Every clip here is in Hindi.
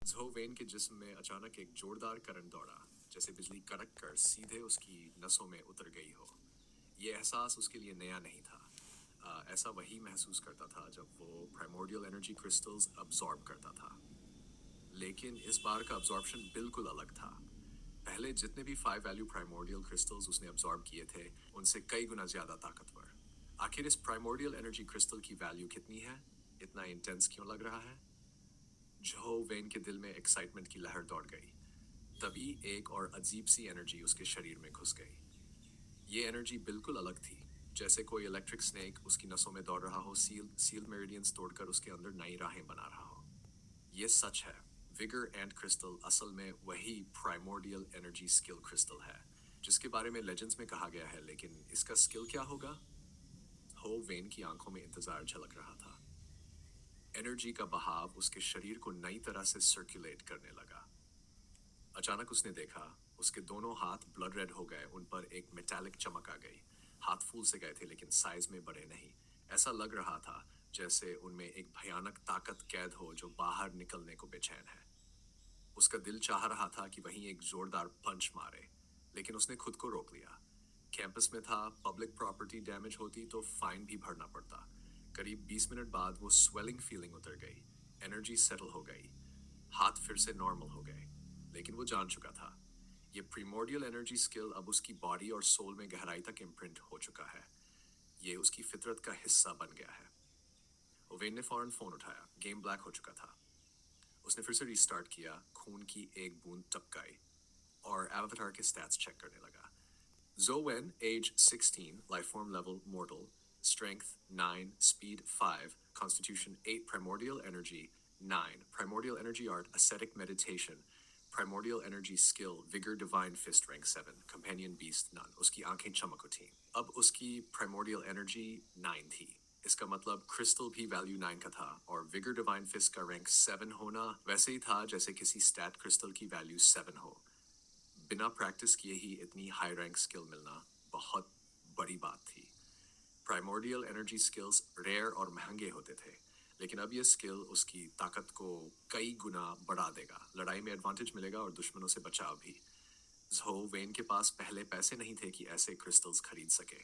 झो वेन के जिस्म में अचानक एक जोरदार करंट दौड़ा, जैसे बिजली कड़क कर सीधे उसकी नसों में उतर गई हो। ये एहसास उसके लिए नया नहीं था। ऐसा वही महसूस करता था जब वो प्राइमोर्डियल एनर्जी क्रिस्टल्स अब्सॉर्ब करता था। लेकिन इस बार का अब्सॉर्प्शन बिल्कुल अलग था। पहले जितने भी 5 वैल्यू प्राइमोर्डियल क्रिस्टल्स उसने अब्सॉर्ब किए थे, उनसे कई गुना ज्यादा ताकतवर। आखिर इस प्राइमोर्डियल एनर्जी क्रिस्टल की वैल्यू कितनी है? इतना इंटेंस क्यों लग रहा है? जो वेन के दिल में एक्साइटमेंट की लहर दौड़ गई। तभी एक और अजीब सी एनर्जी उसके शरीर में घुस गई। ये एनर्जी बिल्कुल अलग थी, जैसे कोई इलेक्ट्रिक स्नेक उसकी नसों में दौड़ रहा हो, सील्ड मेरिडियंस तोड़कर उसके अंदर नई राहें बना रहा हो। ये सच है। विगर एंड क्रिस्टल असल में वही प्राइमोर्डियल एनर्जी स्किल क्रिस्टल है, जिसके बारे में लेजेंड्स में कहा गया है। लेकिन इसका स्किल क्या होगा? हो वेन की आंखों में इंतजार झलक रहा था। एनर्जी का बहाव उसके शरीर को नई तरह से सर्कुलेट करने लगा। अचानक उसने देखा, उसके दोनों हाथ ब्लड रेड हो गए, उन पर एक मेटालिक चमक आ गई। हाथ फूल से गए थे, लेकिन साइज में बड़े नहीं। ऐसा लग रहा था जैसे उनमें एक भयानक ताकत कैद हो जो बाहर निकलने को बेचैन है। उसका दिल चाह रहा था कि वहीं एक जोरदार पंच मारे, लेकिन उसने खुद को रोक लिया। कैंपस में था, पब्लिक प्रॉपर्टी डैमेज होती तो फाइन भी भरना पड़ता। करीब 20 मिनट बाद वो स्वेलिंग फीलिंग उतर गई। एनर्जी सेटल हो गई। हाथ फिर से नॉर्मल हो गए। लेकिन वो जान चुका था, ये प्रीमोर्डियल एनर्जी स्किल अब उसकी बॉडी और सोल में गहराई तक इम्प्रिंट हो चुका है। ये उसकी फितरत का हिस्सा बन गया है। ओवेन ने फौरन फोन उठाया। गेम ब्लैक हो चुका था। उसने फिर से रिस्टार्ट किया, खून की एक बूंद टपकाई और एवाटार के स्टैट्स चेक करने लगा। Zowen, age 16, life form level mortal, strength 9, speed 5, constitution 8, primordial energy 9, primordial energy art, ascetic meditation, primordial energy skill, vigor divine fist rank 7, companion beast none. उसकी आंखें चमक उठी। अब उसकी primordial energy 9 थी। इसका मतलब क्रिस्टल भी वैल्यू 9 का था, और विगर डिवाइन फिस्ट का रैंक 7 होना वैसे ही था जैसे किसी स्टैट क्रिस्टल की वैल्यू 7 हो। बिना प्रैक्टिस किए ही इतनी हाई रैंक स्किल मिलना बहुत बड़ी बात थी। प्राइमोर्डियल एनर्जी स्किल्स रेयर और महंगे होते थे, लेकिन अब ये स्किल उसकी ताकत को कई गुना बढ़ा देगा। लड़ाई में एडवांटेज मिलेगा और दुश्मनों से बचाव भी। जो वेन के पास पहले पैसे नहीं थे कि ऐसे क्रिस्टल्स खरीद सके,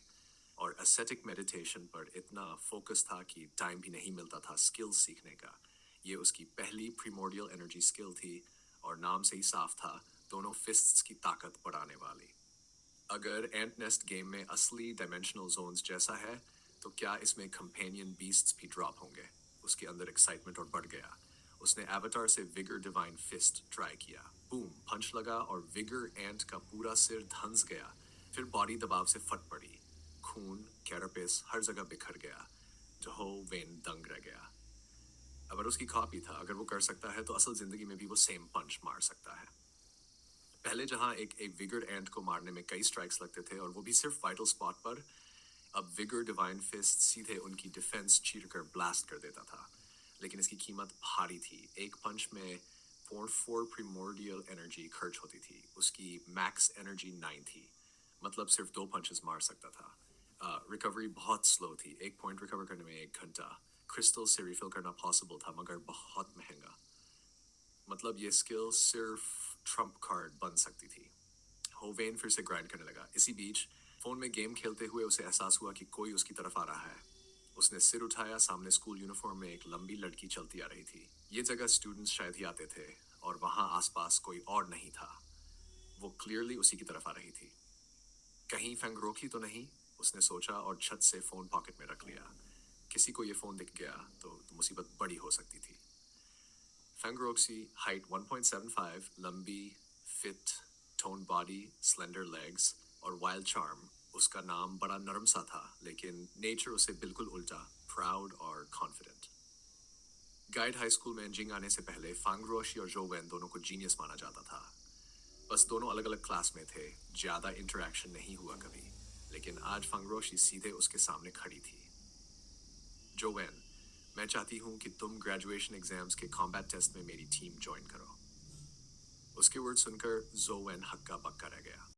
और एस्थेटिक मेडिटेशन पर इतना फोकस था कि टाइम भी नहीं मिलता था स्किल्स सीखने का। ये उसकी पहली प्रीमोर्डियल एनर्जी स्किल थी, और नाम से ही साफ था, दोनों फिस्ट्स की ताकत बढ़ाने वाली। अगर एंट नेस्ट गेम में असली डायमेंशनल जोन्स जैसा है, तो क्या इसमें कंपेनियन बीस्ट्स भी ड्रॉप होंगे? उसके अंदर एक्साइटमेंट और बढ़ गया। उसने एवाटार से विगर डिवाइन फिस्ट ट्राई किया। बूम, पंच लगा और विगर एंट का पूरा सिर धंस गया। फिर बॉडी दबाव से फट पड़ी। खून, कैरापेस हर जगह बिखर गया। जो वेन दंग रह गया। अगर उसकी कॉपी था, अगर वो कर सकता है तो असल जिंदगी में भी वो सेम पंच मार सकता है। पहले जहां एक एक विगर्ड एंट को मारने में कई स्ट्राइक्स लगते थे, और वो भी सिर्फ वाइटल स्पॉट पर, अब विगर डिवाइन फिस्ट सीधे उनकी डिफेंस चीरकर ब्लास्ट कर देता था। लेकिन इसकी कीमत भारी थी। एक पंच में 0.4 प्रीमोर्डियल एनर्जी खर्च होती थी। उसकी मैक्स एनर्जी 9 थी, मतलब सिर्फ 2 पंचेस मार सकता था। रिकवरी बहुत स्लो थी। एक पॉइंट रिकवर करने में 1 घंटा। क्रिस्टल से रिफिल करना पॉसिबल था, मगर बहुत महंगा। मतलब ये स्किल सिर्फ ट्रम्प कार्ड बन सकती थी। होवेन फिर से ग्राइंड करने लगा। इसी बीच फोन में गेम खेलते हुए उसे एहसास हुआ कि कोई उसकी तरफ आ रहा है। उसने सिर उठाया। सामने स्कूल यूनिफॉर्म में एक लंबी लड़की चलती आ रही थी। ये जगह स्टूडेंट्स शायद ही आते थे, और वहां आसपास कोई और नहीं था। वो क्लियरली उसी की तरफ आ रही थी। कहीं फेंगरोकी तो नहीं, उसने सोचा, और छत से फोन पॉकेट में रख लिया। किसी को ये फोन दिख गया तो मुसीबत बड़ी हो सकती थी। फेंगरोक्सी, हाइट 1.75, लंबी, fit, tone body, slender legs और वाइल्ड चार्म। उसका नाम बड़ा नरम सा था, लेकिन नेचर उसे बिल्कुल उल्टा, प्राउड और कॉन्फिडेंट। गाइड हाई स्कूल में जिंग आने से पहले फांगरोशी और जोवेन दोनों को जीनियस माना जाता था। बस दोनों अलग अलग क्लास में थे, ज्यादा इंटरेक्शन नहीं हुआ कभी। लेकिन आज फांगरोशी सीधे उसके सामने खड़ी थी। जोवेन, मैं चाहती हूँ कि तुम ग्रेजुएशन एग्जाम्स के कॉम्बैट टेस्ट में मेरी टीम ज्वाइन करो। उसके वर्ड सुनकर जोवेन हक्का बक्का रह गया।